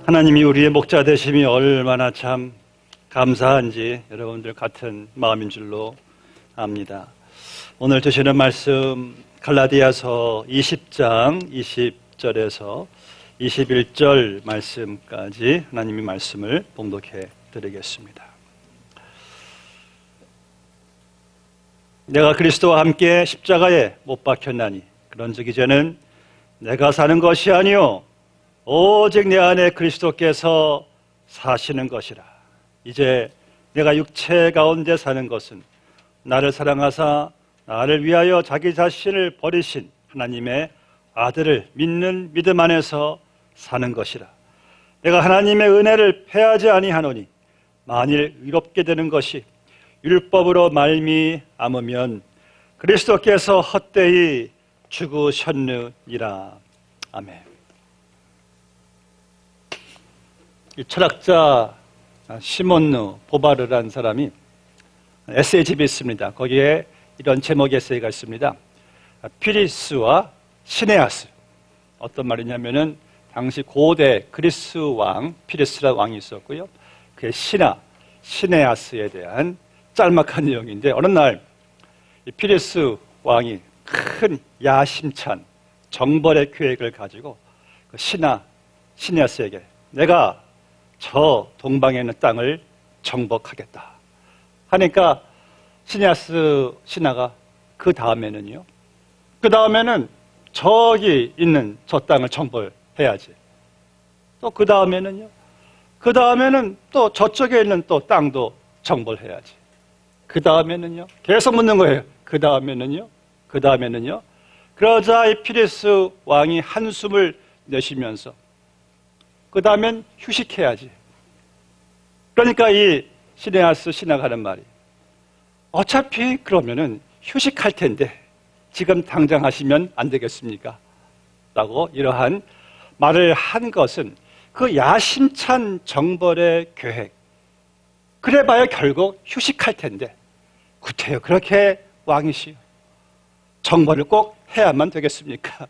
하나님이 우리의 목자 되심이 얼마나 참 감사한지 여러분들 같은 마음인 줄로 압니다. 오늘 주시는 말씀 갈라디아서 20장 20절에서 21절 말씀까지 하나님의 말씀을 봉독해 드리겠습니다. 내가 그리스도와 함께 십자가에 못 박혔나니 그런즉 이제는 내가 사는 것이 아니요 오직 내 안에 그리스도께서 사시는 것이라. 이제 내가 육체 가운데 사는 것은 나를 사랑하사 나를 위하여 자기 자신을 버리신 하나님의 아들을 믿는 믿음 안에서 사는 것이라. 내가 하나님의 은혜를 패하지 아니하노니 만일 의롭게 되는 것이 율법으로 말미암으면 그리스도께서 헛되이 죽으셨느니라. 아멘. 이 철학자 시몬누 보바르라는 사람이 에세이집이 있습니다. 거기에 이런 제목의 에세이가 있습니다. 피리스와 시네아스. 어떤 말이냐면은 당시 고대 그리스 왕 피리스라 왕이 있었고요. 그의 시네아스에 대한 짤막한 내용인데, 어느 날 이 피리스 왕이 큰 야심찬 정벌의 계획을 가지고 그 시네아스에게 내가 저 동방에 있는 땅을 정복하겠다 하니까 시네아스 신하가 그 다음에는 저기 있는 저 땅을 정벌해야지. 또 그 다음에는 또 저쪽에 있는 또 땅도 정벌해야지. 그 다음에는요. 계속 묻는 거예요. 그 다음에는요. 그러자 이 피리스 왕이 한숨을 내쉬면서 그 다음엔 휴식해야지. 그러니까 이 시네아스 신하가 하는 말이, 어차피 그러면은 휴식할 텐데 지금 당장 하시면 안 되겠습니까? 라고 이러한 말을 한 것은 그 야심찬 정벌의 계획, 그래봐야 결국 휴식할 텐데 구태여 그렇게 왕이시여 정벌을 꼭 해야만 되겠습니까?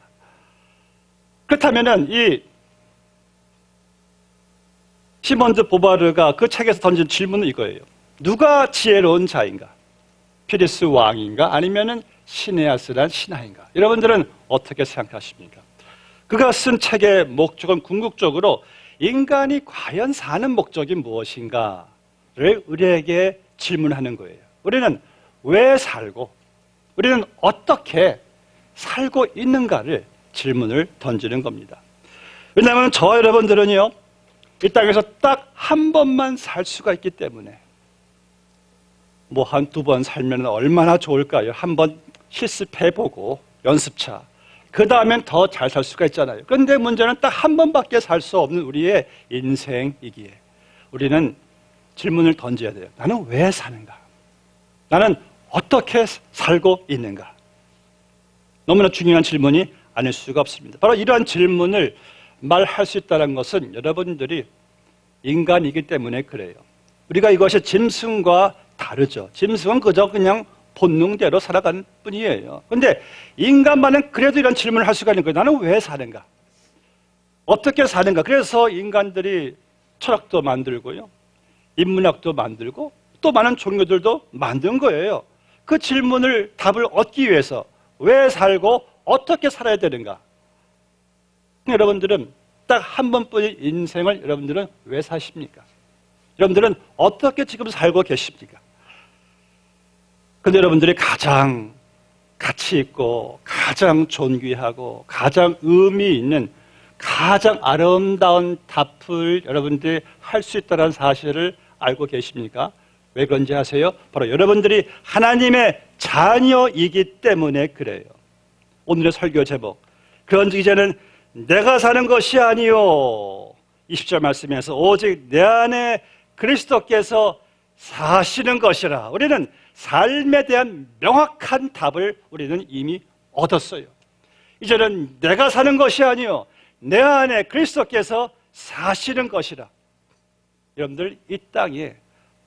그렇다면은 이 시몬드 보바르가 그 책에서 던진 질문은 이거예요. 누가 지혜로운 자인가? 피리스 왕인가? 아니면은 시네아스란 신하인가? 여러분들은 어떻게 생각하십니까? 그가 쓴 책의 목적은 궁극적으로 인간이 과연 사는 목적이 무엇인가를 우리에게 질문하는 거예요. 우리는 왜 살고 우리는 어떻게 살고 있는가를 질문을 던지는 겁니다. 왜냐하면 저 여러분들은요, 이 땅에서 딱 한 번만 살 수가 있기 때문에 뭐 한두 번 살면 얼마나 좋을까요? 한 번 실습해보고 연습차, 그 다음엔 더 잘 살 수가 있잖아요. 그런데 문제는 딱 한 번밖에 살 수 없는 우리의 인생이기에 우리는 질문을 던져야 돼요. 나는 왜 사는가? 나는 어떻게 살고 있는가? 너무나 중요한 질문이 아닐 수가 없습니다. 바로 이러한 질문을 말할 수 있다는 것은 여러분들이 인간이기 때문에 그래요. 우리가 이것이 짐승과 다르죠. 짐승은 그냥 본능대로 살아가는 뿐이에요. 그런데 인간만은 그래도 이런 질문을 할 수가 있는 거예요. 나는 왜 사는가? 어떻게 사는가? 그래서 인간들이 철학도 만들고요, 인문학도 만들고 또 많은 종교들도 만든 거예요. 그 질문을 답을 얻기 위해서 왜 살고 어떻게 살아야 되는가? 여러분들은 딱 한 번뿐인 인생을 여러분들은 왜 사십니까? 여러분들은 어떻게 지금 살고 계십니까? 근데 여러분들이 가장 가치 있고 가장 존귀하고 가장 의미 있는 가장 아름다운 답을 여러분들이 할 수 있다는 사실을 알고 계십니까? 왜 그런지 아세요? 바로 여러분들이 하나님의 자녀이기 때문에 그래요. 오늘의 설교 제목, 그런즉 이제는 내가 사는 것이 아니요 20절 말씀에서 오직 내 안에 그리스도께서 사시는 것이라. 우리는 삶에 대한 명확한 답을 우리는 이미 얻었어요. 이제는 내가 사는 것이 아니요 내 안에 그리스도께서 사시는 것이라. 여러분들, 이 땅에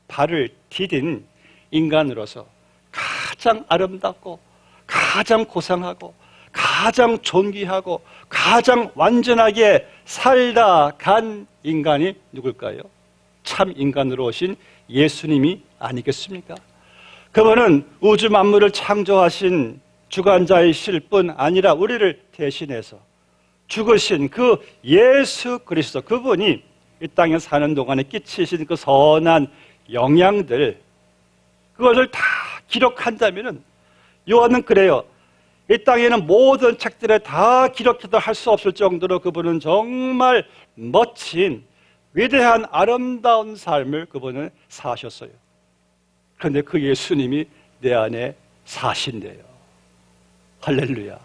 발을 디딘 인간으로서 가장 아름답고 가장 고상하고 가장 존귀하고 가장 완전하게 살다 간 인간이 누굴까요? 참 인간으로 오신 예수님이 아니겠습니까? 그분은 우주 만물을 창조하신 주관자이실 뿐 아니라 우리를 대신해서 죽으신 그 예수 그리스도, 그분이 이 땅에 사는 동안에 끼치신 그 선한 영향들, 그것을 다 기록한다면은, 요한은 그래요. 이 땅에는 모든 책들에 다 기록해도 할 수 없을 정도로 그분은 정말 멋진 위대한 아름다운 삶을 그분은 사셨어요. 그런데 그 예수님이 내 안에 사신대요. 할렐루야.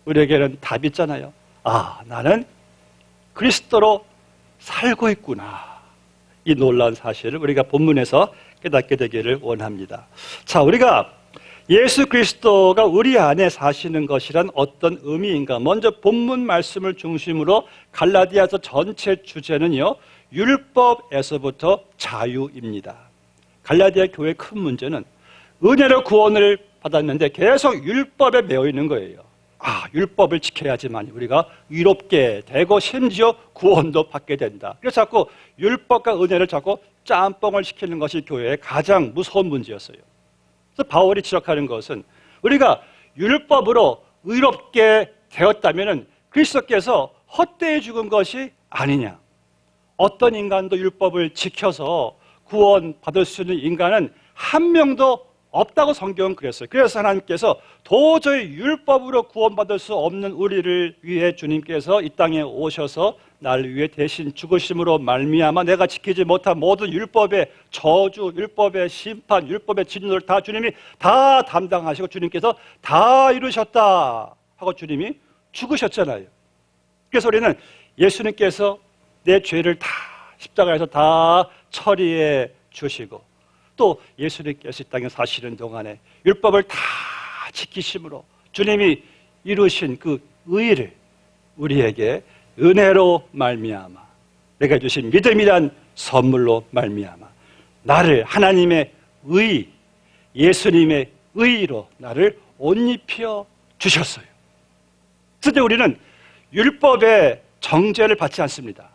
우리에게는 답이 있잖아요. 아, 나는 그리스도로 살고 있구나. 이 놀라운 사실을 우리가 본문에서 깨닫게 되기를 원합니다. 자, 우리가 예수 그리스도가 우리 안에 사시는 것이란 어떤 의미인가? 먼저 본문 말씀을 중심으로 갈라디아서 전체 주제는요, 율법에서부터 자유입니다. 갈라디아 교회의 큰 문제는 은혜로 구원을 받았는데 계속 율법에 매여 있는 거예요. 아, 율법을 지켜야지만 우리가 의롭게 되고 심지어 구원도 받게 된다. 그래서 자꾸 율법과 은혜를 자꾸 짬뽕을 시키는 것이 교회의 가장 무서운 문제였어요. 그래서 바울이 지적하는 것은 우리가 율법으로 의롭게 되었다면 그리스도께서 헛되이 죽은 것이 아니냐. 어떤 인간도 율법을 지켜서 구원받을 수 있는 인간은 한 명도 없다고 성경은 그랬어요. 그래서 하나님께서 도저히 율법으로 구원받을 수 없는 우리를 위해 주님께서 이 땅에 오셔서 나를 위해 대신 죽으심으로 말미암아 내가 지키지 못한 모든 율법의 저주, 율법의 심판, 율법의 진노를 다 주님이 다 담당하시고 주님께서 다 이루셨다 하고 주님이 죽으셨잖아요. 그래서 우리는 예수님께서 내 죄를 다 십자가에서 다 처리해 주시고 또 예수님께서 이 땅에 사시는 동안에 율법을 다 지키심으로 주님이 이루신 그 의를 우리에게 은혜로 말미암아 내가 주신 믿음이란 선물로 말미암아 나를 하나님의 의, 예수님의 의로 나를 옷 입혀 주셨어요. 그런데 우리는 율법의 정죄를 받지 않습니다.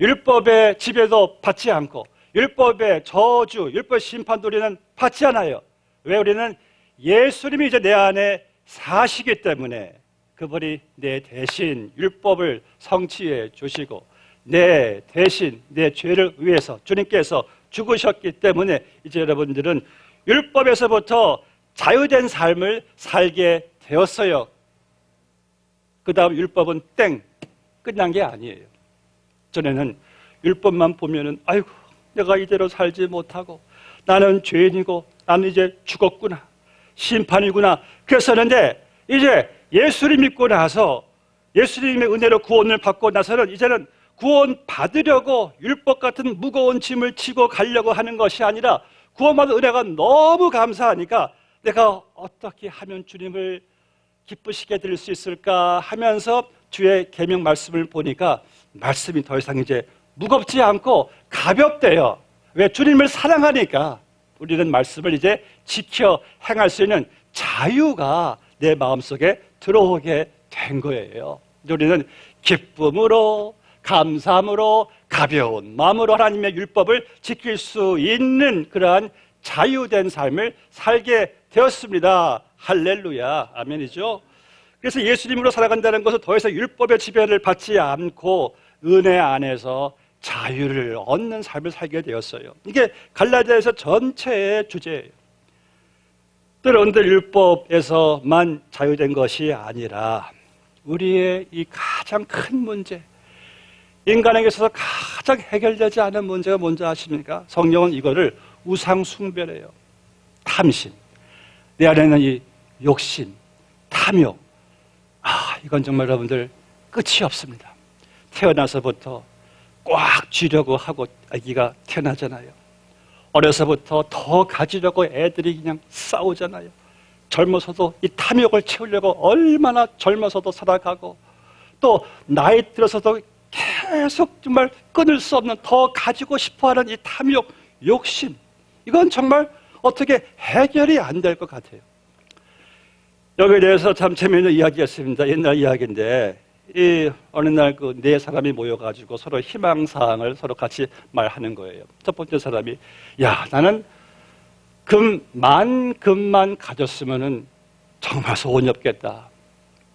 율법의 지배도 받지 않고 율법의 저주, 율법 심판도 우리는 받지 않아요. 왜? 우리는 예수님이 이제 내 안에 사시기 때문에 그분이 내 대신 율법을 성취해 주시고 내 대신 내 죄를 위해서 주님께서 죽으셨기 때문에 이제 여러분들은 율법에서부터 자유된 삶을 살게 되었어요. 그 다음 율법은 땡! 끝난 게 아니에요. 전에는 율법만 보면은 아이고 내가 이대로 살지 못하고 나는 죄인이고 나는 이제 죽었구나 심판이구나 그랬었는데 이제 예수를 믿고 나서 예수님의 은혜로 구원을 받고 나서는 이제는 구원 받으려고 율법 같은 무거운 짐을 지고 가려고 하는 것이 아니라 구원받은 은혜가 너무 감사하니까 내가 어떻게 하면 주님을 기쁘시게 드릴 수 있을까 하면서 주의 계명 말씀을 보니까 말씀이 더 이상 이제 무겁지 않고 가볍대요. 왜? 주님을 사랑하니까 우리는 말씀을 이제 지켜 행할 수 있는 자유가 내 마음속에 들어오게 된 거예요. 우리는 기쁨으로 감사함으로 가벼운 마음으로 하나님의 율법을 지킬 수 있는 그러한 자유된 삶을 살게 되었습니다. 할렐루야. 아멘이죠. 그래서 예수님으로 살아간다는 것은 더 이상 율법의 지배를 받지 않고 은혜 안에서 자유를 얻는 삶을 살게 되었어요. 이게 갈라디아서 전체의 주제예요. 여러분들 율법에서만 자유된 것이 아니라 우리의 이 가장 큰 문제, 인간에게 있어서 가장 해결되지 않은 문제가 뭔지 아십니까? 성경은 이거를 우상 숭배래요. 탐심, 내 안에는 이 욕심, 탐욕. 이건 정말 여러분들 끝이 없습니다. 태어나서부터 꽉 쥐려고 하고 아기가 태어나잖아요. 어려서부터 더 가지려고 애들이 그냥 싸우잖아요. 젊어서도 이 탐욕을 채우려고 얼마나 젊어서도 살아가고 또 나이 들어서도 계속 정말 끊을 수 없는 더 가지고 싶어하는 이 탐욕, 욕심 이건 정말 어떻게 해결이 안 될 것 같아요. 여기에 대해서 참 재미있는 이야기였습니다. 옛날 이야기인데 어느 날 그 네 사람이 모여가지고 서로 희망사항을 서로 같이 말하는 거예요. 첫 번째 사람이 야 나는 금만 가졌으면은 정말 소원이 없겠다.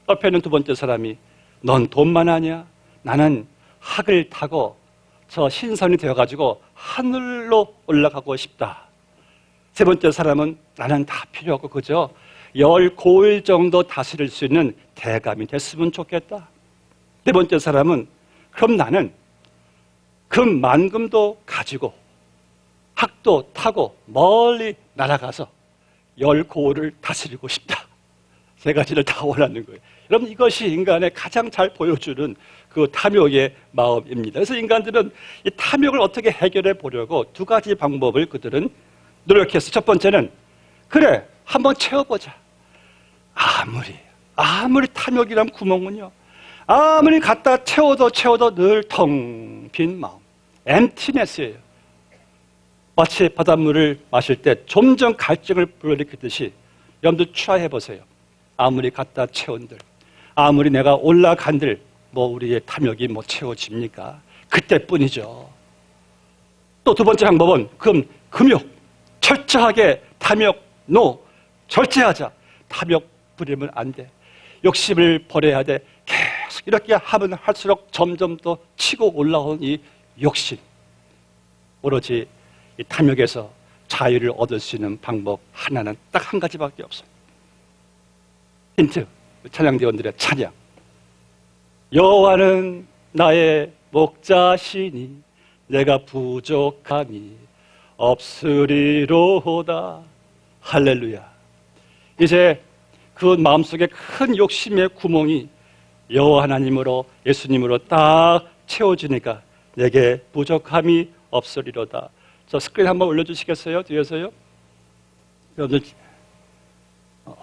옆에 있는 두 번째 사람이 넌 돈만 하냐? 나는 학을 타고 저 신선이 되어가지고 하늘로 올라가고 싶다. 세 번째 사람은 나는 다 필요 없고 그저 19일 정도 다스릴 수 있는 대감이 됐으면 좋겠다. 네 번째 사람은 그럼 나는 만금도 가지고 학도 타고 멀리 날아가서 19호를 다스리고 싶다. 세 가지를 다 원하는 거예요. 여러분 이것이 인간의 가장 잘 보여주는 그 탐욕의 마음입니다. 그래서 인간들은 이 탐욕을 어떻게 해결해 보려고 두 가지 방법을 그들은 노력했어요. 첫 번째는 그래 한번 채워보자. 아무리 탐욕이란 구멍은요. 아무리 갖다 채워도 늘 텅 빈 마음. emptiness예요. 마치 바닷물을 마실 때 점점 갈증을 불러일으키듯이 여러분들 추하해 보세요. 아무리 갖다 채운들, 아무리 내가 올라간들, 우리의 탐욕이 채워집니까? 그때뿐이죠. 또 두 번째 방법은 금욕. 철저하게 탐욕, 절제하자. 탐욕 부리면 안 돼. 욕심을 버려야 돼. 계속 이렇게 하면 할수록 점점 더 치고 올라온 이 욕심. 오로지 이 탐욕에서 자유를 얻을 수 있는 방법 하나는 딱 한 가지밖에 없어요. 힌트, 찬양대원들의 찬양. 여호와는 나의 목자시니 내가 부족함이 없으리로다. 할렐루야. 이제 그 마음속에 큰 욕심의 구멍이 여호와 하나님으로 예수님으로 딱 채워지니까 내게 부족함이 없으리로다. 저 스크린 한번 올려주시겠어요? 뒤에서요? 여러분들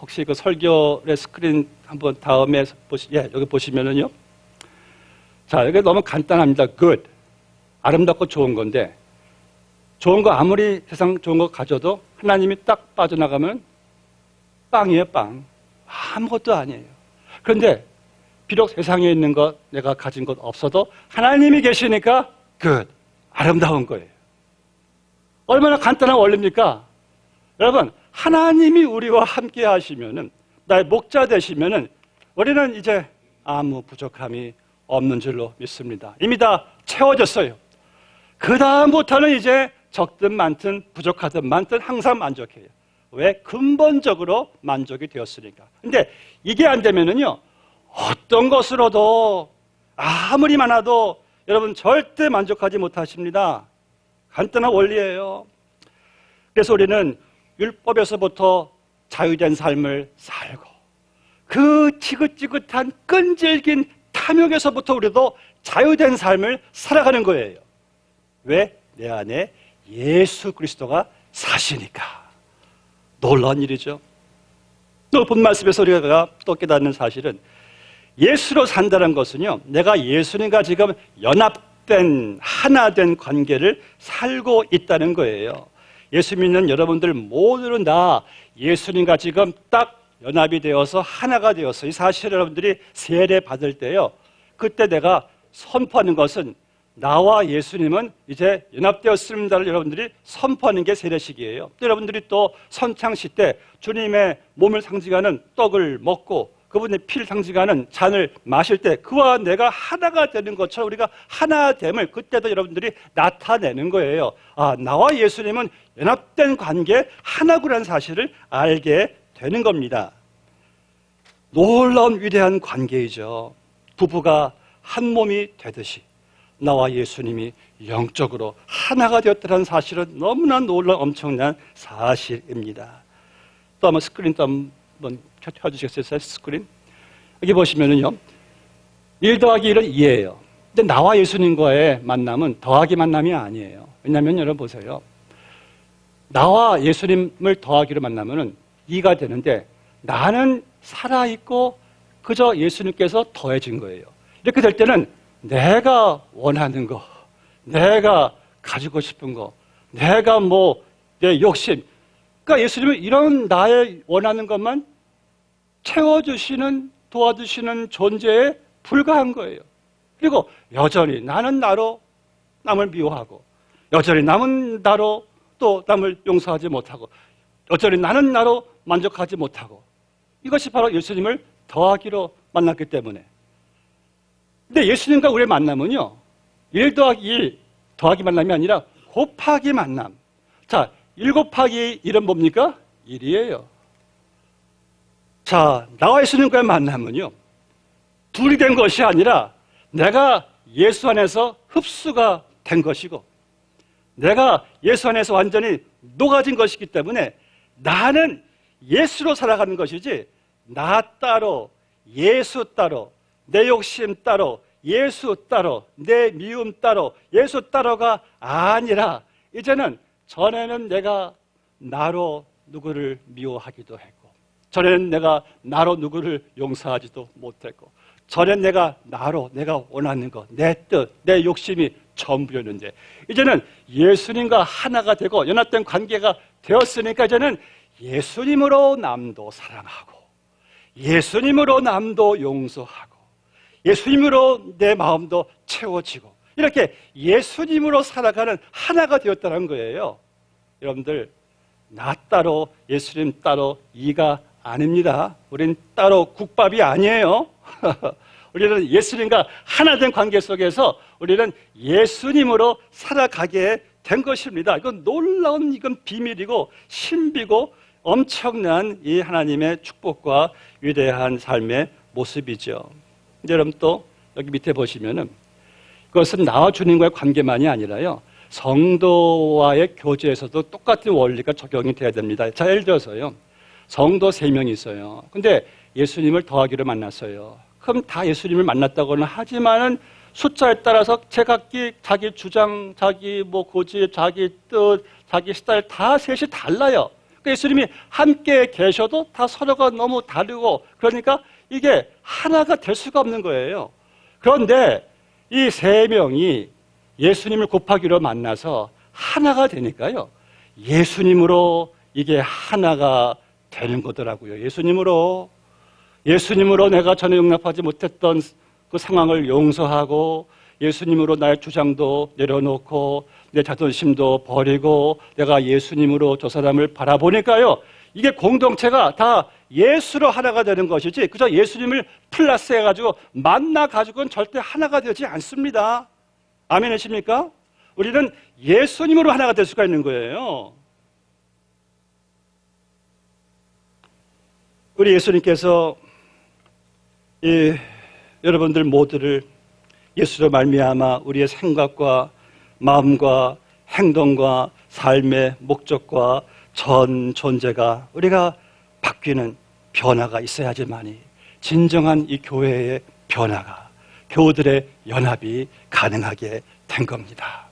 혹시 그 설교의 스크린 한번 다음에 여기 보시면은요. 자, 여기 너무 간단합니다. good. 아름답고 좋은 건데 좋은 거 아무리 세상 좋은 거 가져도 하나님이 딱 빠져나가면 빵이에요, 빵. 아무것도 아니에요. 그런데 비록 세상에 있는 것, 내가 가진 것 없어도 하나님이 계시니까 good. 아름다운 거예요. 얼마나 간단한 원리입니까? 여러분, 하나님이 우리와 함께 하시면은, 나의 목자 되시면은, 우리는 이제 아무 부족함이 없는 줄로 믿습니다. 이미 다 채워졌어요. 그 다음부터는 이제 적든 많든 부족하든 많든 항상 만족해요. 왜? 근본적으로 만족이 되었으니까. 근데 이게 안 되면은요, 어떤 것으로도 아무리 많아도 여러분 절대 만족하지 못하십니다. 간단한 원리예요. 그래서 우리는 율법에서부터 자유된 삶을 살고 그 지긋지긋한 끈질긴 탐욕에서부터 우리도 자유된 삶을 살아가는 거예요. 왜? 내 안에 예수 그리스도가 사시니까. 놀라운 일이죠. 또 본 말씀에서 우리가 또 깨닫는 사실은 예수로 산다는 것은요, 내가 예수님과 지금 연합된 하나된 관계를 살고 있다는 거예요. 예수 믿는 여러분들 모두는 다 예수님과 지금 딱 연합이 되어서 하나가 되어서 이 사실 여러분들이 세례 받을 때요, 그때 내가 선포하는 것은 나와 예수님은 이제 연합되었습니다를 여러분들이 선포하는 게 세례식이에요. 또 여러분들이 또 선창시 때 주님의 몸을 상징하는 떡을 먹고 그분의 피를 상징하는 잔을 마실 때 그와 내가 하나가 되는 것처럼 우리가 하나됨을 그때도 여러분들이 나타내는 거예요. 아, 나와 예수님은 연합된 관계 하나구라는 사실을 알게 되는 겁니다. 놀라운 위대한 관계이죠. 부부가 한 몸이 되듯이 나와 예수님이 영적으로 하나가 되었다는 사실은 너무나 놀라운 엄청난 사실입니다. 또 한번 스크린 또 한번 켜주시겠어요? 스크린. 여기 보시면은요, 1 더하기 1은 2예요. 근데 나와 예수님과의 만남은 더하기 만남이 아니에요. 왜냐하면 여러분 보세요. 나와 예수님을 더하기로 만나면은 2가 되는데 나는 살아있고 그저 예수님께서 더해진 거예요. 이렇게 될 때는 내가 원하는 거, 내가 가지고 싶은 거, 내가 내 욕심. 그러니까 예수님은 이런 나의 원하는 것만 채워주시는, 도와주시는 존재에 불과한 거예요. 그리고 여전히 나는 나로 남을 미워하고, 여전히 남은 나로 또 남을 용서하지 못하고, 여전히 나는 나로 만족하지 못하고, 이것이 바로 예수님을 더하기로 만났기 때문에. 근데 예수님과 우리의 만남은요, 1 더하기 1 더하기 만남이 아니라 곱하기 만남. 자, 1 곱하기 1은 뭡니까? 1이에요. 자, 나와 예수님과의 만남은요, 둘이 된 것이 아니라 내가 예수 안에서 흡수가 된 것이고, 내가 예수 안에서 완전히 녹아진 것이기 때문에 나는 예수로 살아가는 것이지, 나 따로, 예수 따로, 내 욕심 따로, 예수 따로, 내 미움 따로, 예수 따로가 아니라, 이제는 전에는 내가 나로 누구를 미워하기도 했고, 전에는 내가 나로 누구를 용서하지도 못했고, 전엔 내가 나로 내가 원하는 것, 내 뜻, 내 욕심이 전부였는데, 이제는 예수님과 하나가 되고 연합된 관계가 되었으니까 이제는 예수님으로 남도 사랑하고, 예수님으로 남도 용서하고, 예수님으로 내 마음도 채워지고, 이렇게 예수님으로 살아가는 하나가 되었다는 거예요. 여러분들, 나 따로 예수님 따로 이가 아닙니다. 우린 따로 국밥이 아니에요. 우리는 예수님과 하나 된 관계 속에서 우리는 예수님으로 살아가게 된 것입니다. 이건 놀라운, 이건 비밀이고 신비고 엄청난 이 하나님의 축복과 위대한 삶의 모습이죠. 여러분, 또 여기 밑에 보시면은 그것은 나와 주님과의 관계만이 아니라요, 성도와의 교제에서도 똑같은 원리가 적용이 돼야 됩니다. 자, 예를 들어서요, 성도 3명이 있어요. 근데 예수님을 더하기로 만났어요. 그럼 다 예수님을 만났다고는 하지만은 숫자에 따라서 제각기 자기 주장, 자기 고집, 자기 뜻, 자기 스타일 다 셋이 달라요. 그러니까 예수님이 함께 계셔도 다 서로가 너무 다르고, 그러니까 이게 하나가 될 수가 없는 거예요. 그런데 이 3명이 예수님을 곱하기로 만나서 하나가 되니까요, 예수님으로 이게 하나가 되는 거더라고요. 예수님으로 내가 전에 용납하지 못했던 그 상황을 용서하고, 예수님으로 나의 주장도 내려놓고, 내 자존심도 버리고, 내가 예수님으로 저 사람을 바라보니까요, 이게 공동체가 다 예수로 하나가 되는 것이지, 그저 예수님을 플러스 해가지고 만나가지고는 절대 하나가 되지 않습니다. 아멘이십니까? 우리는 예수님으로 하나가 될 수가 있는 거예요. 우리 예수님께서 여러분들 모두를 예수로 말미암아 우리의 생각과 마음과 행동과 삶의 목적과 전 존재가 우리가 바뀌는 변화가 있어야지만이 진정한 이 교회의 변화가, 교우들의 연합이 가능하게 된 겁니다.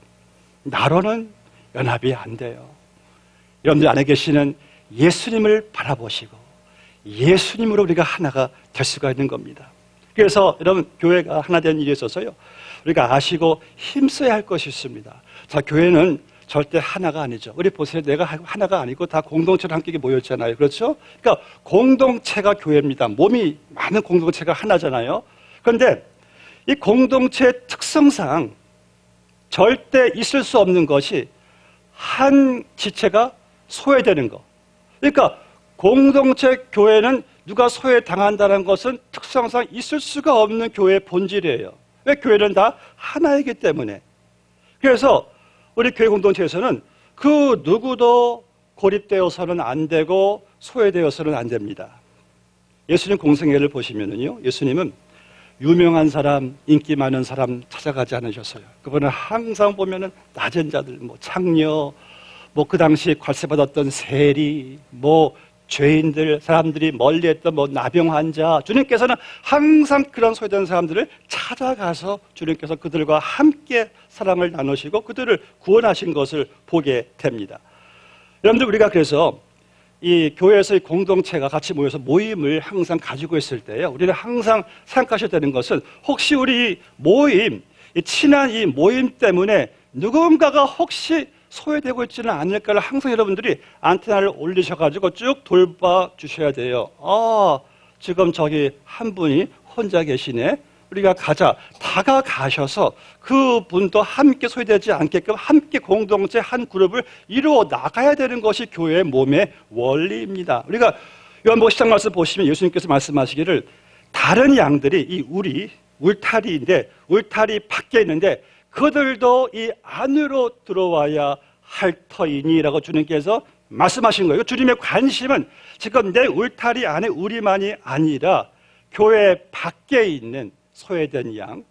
나로는 연합이 안 돼요. 여러분들 안에 계시는 예수님을 바라보시고 예수님으로 우리가 하나가 될 수가 있는 겁니다. 그래서 여러분, 교회가 하나 된 일에 있어서요, 우리가 아시고 힘써야 할 것이 있습니다. 자, 교회는 절대 하나가 아니죠. 우리 보세요. 내가 하나가 아니고 다 공동체로 함께 모였잖아요. 그렇죠? 그러니까 공동체가 교회입니다. 몸이 많은 공동체가 하나잖아요. 그런데 이 공동체의 특성상 절대 있을 수 없는 것이 한 지체가 소외되는 거. 그러니까 공동체 교회는 누가 소외당한다는 것은 특성상 있을 수가 없는 교회의 본질이에요. 왜? 교회는 다 하나이기 때문에. 그래서 우리 교회 공동체에서는 그 누구도 고립되어서는 안 되고 소외되어서는 안 됩니다. 예수님 공생애를 보시면은요, 예수님은 유명한 사람, 인기 많은 사람 찾아가지 않으셨어요. 그분은 항상 보면은 낮은 자들, 창녀, 그 당시 괄세받았던 세리, 죄인들, 사람들이 멀리했던 나병 환자, 주님께서는 항상 그런 소외된 사람들을 찾아가서 주님께서 그들과 함께 사랑을 나누시고 그들을 구원하신 것을 보게 됩니다. 여러분들, 우리가 그래서 이 교회에서의 공동체가 같이 모여서 모임을 항상 가지고 있을 때요, 우리는 항상 생각하셔야 되는 것은, 혹시 우리 모임, 이 친한 이 모임 때문에 누군가가 혹시 소외되고 있지는 않을까를 항상 여러분들이 안테나를 올리셔가지고 쭉 돌봐 주셔야 돼요. 지금 저기 한 분이 혼자 계시네. 우리가 가자. 다가가셔서 그분도 함께 소외되지 않게끔 함께 공동체 한 그룹을 이루어 나가야 되는 것이 교회의 몸의 원리입니다. 우리가 요한복음 10장 말씀 보시면 예수님께서 말씀하시기를 다른 양들이 이 울타리인데 울타리 밖에 있는데 그들도 이 안으로 들어와야 할 터이니라고 주님께서 말씀하신 거예요. 주님의 관심은 지금 내 울타리 안에 우리만이 아니라 교회 밖에 있는 소외된 양,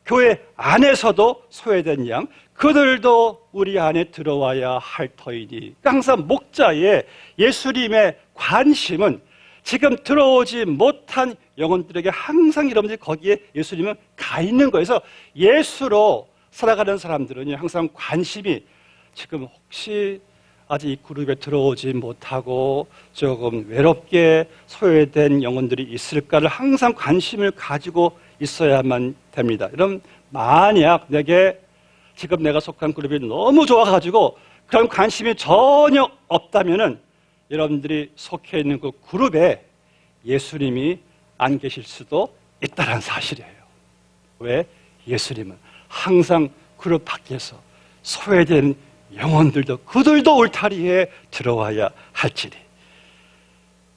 교회 안에서도 소외된 양, 그들도 우리 안에 들어와야 할 터이니. 항상 목자의 예수님의 관심은 지금 들어오지 못한 영혼들에게 항상 여러분들이 거기에 예수님은 가 있는 거예요. 그래서 예수로 살아가는 사람들은 항상 관심이 지금 혹시 아직 이 그룹에 들어오지 못하고 조금 외롭게 소외된 영혼들이 있을까를 항상 관심을 가지고 있어야만 됩니다. 여러분, 만약 지금 내가 속한 그룹이 너무 좋아가지고 그런 관심이 전혀 없다면은 여러분들이 속해 있는 그 그룹에 예수님이 안 계실 수도 있다는 사실이에요. 왜? 예수님은 항상 그룹 밖에서 소외된 영혼들도 그들도 울타리에 들어와야 할지니.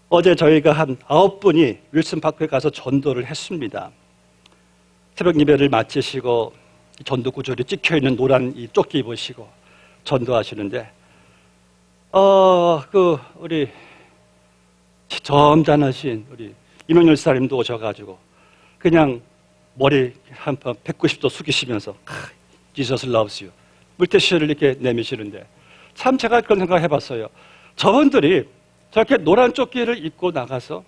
어제 저희가 한 9분이 윌슨 파크에 가서 전도를 했습니다. 새벽 예배를 마치시고 전도 구절이 찍혀있는 노란 이 조끼 입으시고 전도하시는데 우리 점잖으신 우리 이명렬 사님도 오셔가지고 그냥 머리 한번 190도 숙이시면서 Jesus loves you 물티슈를 이렇게 내미시는데 참 제가 그런 생각을 해봤어요. 저분들이 저렇게 노란 조끼를 입고 나가서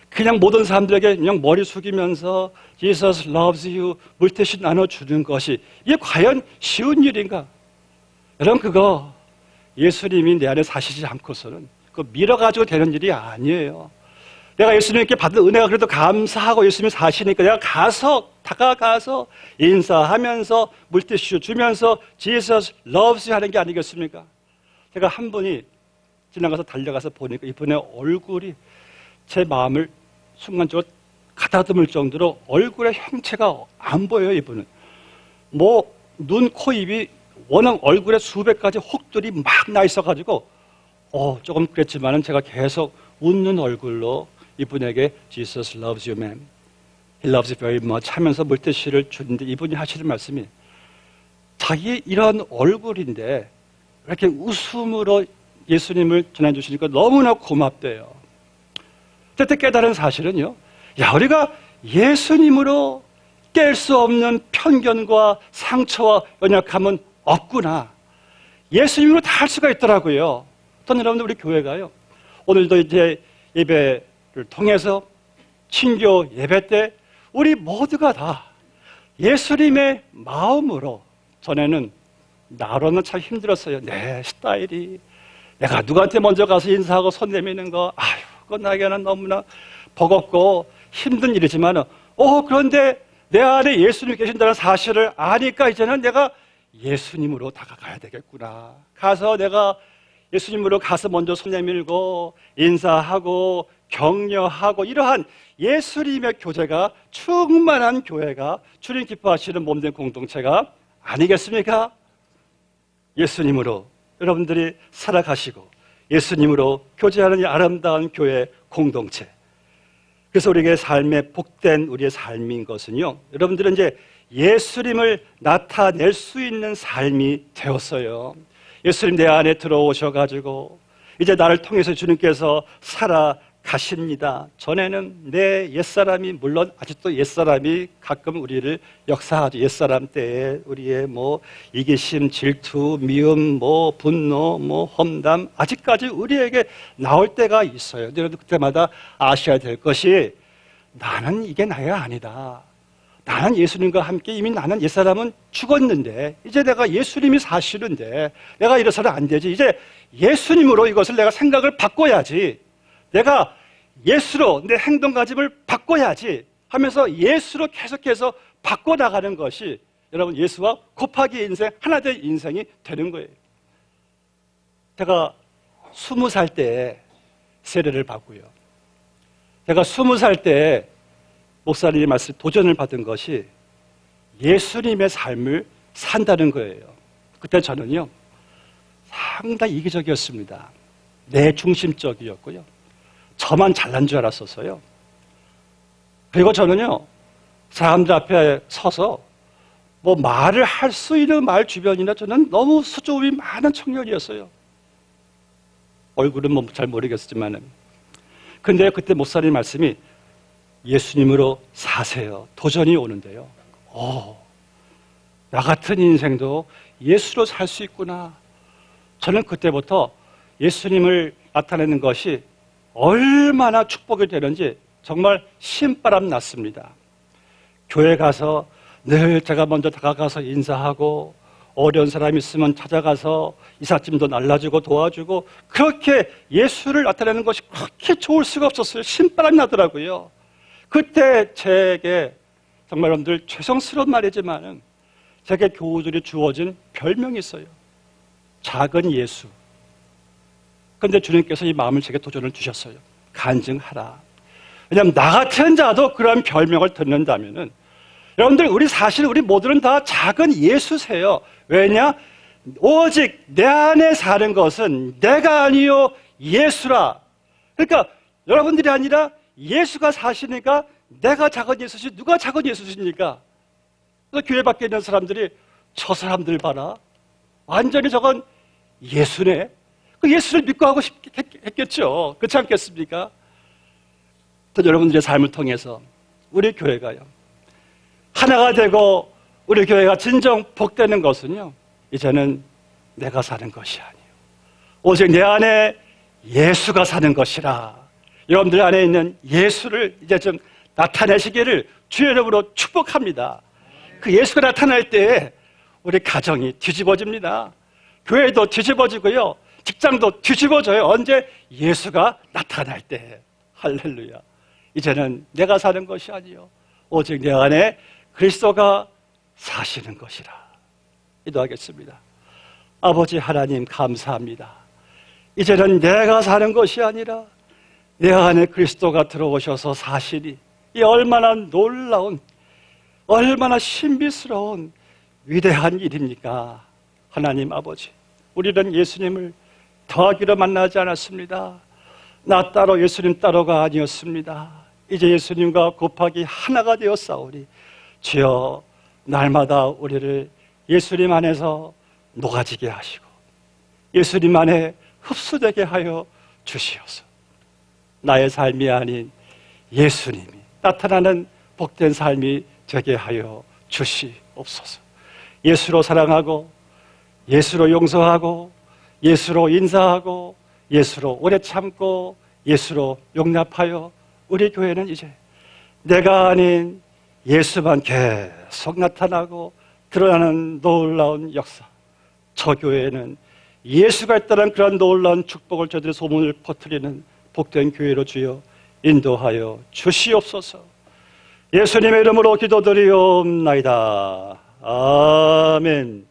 그냥 모든 사람들에게 그냥 머리 숙이면서 Jesus loves you 물티슈 나눠주는 것이 이게 과연 쉬운 일인가? 여러분, 그거 예수님이 내 안에 사시지 않고서는 그거 밀어가지고 되는 일이 아니에요. 내가 예수님께 받은 은혜가 그래도 감사하고 예수님이 사시니까 내가 다가가서 인사하면서 물티슈 주면서 Jesus loves you 하는 게 아니겠습니까? 제가 한 분이 지나가서 달려가서 보니까 이분의 얼굴이 제 마음을 순간적으로 가다듬을 정도로 얼굴의 형체가 안 보여요. 이분은 눈, 코, 입이 워낙 얼굴에 수백 가지 혹들이 막 나 있어가지고 조금 그랬지만은 제가 계속 웃는 얼굴로 이분에게 Jesus loves you, man. He loves you very much 하면서 물티슈를 주는데 이분이 하시는 말씀이 자기 이런 얼굴인데 이렇게 웃음으로 예수님을 전해주시니까 너무나 고맙대요. 그때 깨달은 사실은요, 우리가 예수님으로 깰 수 없는 편견과 상처와 연약함은 없구나. 예수님으로 다 할 수가 있더라고요. 어떤 여러분들 우리 교회가요, 오늘도 이제 예배를 통해서 친교 예배 때 우리 모두가 다 예수님의 마음으로, 전에는 나로는 참 힘들었어요. 내 스타일이 내가 누구한테 먼저 가서 인사하고 손 내미는 거, 그건 나에게는 너무나 버겁고 힘든 일이지만 그런데 내 안에 예수님이 계신다는 사실을 아니까 이제는 내가 예수님으로 다가가야 되겠구나. 가서 내가 예수님으로 가서 먼저 손 내밀고 인사하고 격려하고 이러한 예수님의 교제가 충만한 교회가 주님 기뻐하시는 몸된 공동체가 아니겠습니까? 예수님으로 여러분들이 살아가시고 예수님으로 교제하는 이 아름다운 교회 공동체. 그래서 우리에게 삶의 복된 우리의 삶인 것은요, 여러분들은 이제 예수님을 나타낼 수 있는 삶이 되었어요. 예수님 내 안에 들어오셔가지고 이제 나를 통해서 주님께서 살아가십니다. 전에는 내 옛사람이, 물론 아직도 옛사람이 가끔 우리를 역사하죠. 옛사람 때에 우리의 이기심, 질투, 미움, 분노, 험담, 아직까지 우리에게 나올 때가 있어요. 여러분 그때마다 아셔야 될 것이, 나는 이게 나야 아니다. 나는 예수님과 함께 이미 나는 옛사람은 죽었는데 이제 내가 예수님이 사시는데 내가 이래서는 안 되지. 이제 예수님으로 이것을 내가 생각을 바꿔야지. 내가 예수로 내 행동가짐을 바꿔야지 하면서 예수로 계속해서 바꿔나가는 것이 여러분 예수와 곱하기 인생, 하나 된 인생이 되는 거예요. 제가 20살 때 세례를 받고요. 제가 20살 때 목사님의 말씀 도전을 받은 것이 예수님의 삶을 산다는 거예요. 그때 저는요, 상당히 이기적이었습니다. 내 중심적이었고요. 저만 잘난 줄 알았었어요. 그리고 저는요, 사람들 앞에 서서 뭐 말을 할 수 있는 말 주변이나 저는 너무 수줍음이 많은 청년이었어요. 얼굴은 뭐 잘 모르겠지만은. 근데 그때 목사님 말씀이 예수님으로 사세요. 도전이 오는데요. 나 같은 인생도 예수로 살 수 있구나. 저는 그때부터 예수님을 나타내는 것이 얼마나 축복이 되는지 정말 신바람 났습니다. 교회 가서 늘 제가 먼저 다가가서 인사하고 어려운 사람 있으면 찾아가서 이삿짐도 날라주고 도와주고 그렇게 예수를 나타내는 것이 그렇게 좋을 수가 없었어요. 신바람이 나더라고요. 그때 제게 정말 여러분들 죄송스러운 말이지만 제게 교우들이 주어진 별명이 있어요. 작은 예수. 그런데 주님께서 이 마음을 제게 도전을 주셨어요. 간증하라. 왜냐하면 나 같은 자도 그런 별명을 듣는다면은 여러분들 우리 모두는 다 작은 예수세요. 왜냐? 오직 내 안에 사는 것은 내가 아니요 예수라. 그러니까 여러분들이 아니라 예수가 사시니까 내가 작은 예수지 누가 작은 예수십니까? 그래서 교회 밖에 있는 사람들이 저 사람들 봐라. 완전히 저건 예수네. 그 예수를 믿고 하고 했겠죠. 그렇지 않겠습니까? 여러분들의 삶을 통해서 우리 교회가요. 하나가 되고 우리 교회가 진정 복되는 것은요. 이제는 내가 사는 것이 아니에요. 오직 내 안에 예수가 사는 것이라. 여러분들 안에 있는 예수를 이제 좀 나타내시기를 주의 이름으로 축복합니다. 그 예수가 나타날 때 우리 가정이 뒤집어집니다. 교회도 뒤집어지고요. 직장도 뒤집어져요. 언제? 예수가 나타날 때. 할렐루야. 이제는 내가 사는 것이 아니요 오직 내 안에 그리스도가 사시는 것이라. 기도하겠습니다. 아버지 하나님 감사합니다. 이제는 내가 사는 것이 아니라 내 안에 그리스도가 들어오셔서 사시니 이 얼마나 놀라운 얼마나 신비스러운 위대한 일입니까? 하나님 아버지, 우리는 예수님을 더하기로 만나지 않았습니다. 나 따로 예수님 따로가 아니었습니다. 이제 예수님과 곱하기 하나가 되었사오니 주여 날마다 우리를 예수님 안에서 녹아지게 하시고 예수님 안에 흡수되게 하여 주시옵소서. 나의 삶이 아닌 예수님이 나타나는 복된 삶이 되게 하여 주시옵소서. 예수로 사랑하고 예수로 용서하고 예수로 인사하고 예수로 오래 참고 예수로 용납하여 우리 교회는 이제 내가 아닌 예수만 계속 나타나고 드러나는 놀라운 역사. 저 교회에는 예수가 있다는 그런 놀라운 축복을 저들의 소문을 퍼뜨리는 복된 교회로 주여 인도하여 주시옵소서. 예수님의 이름으로 기도드리옵나이다. 아멘.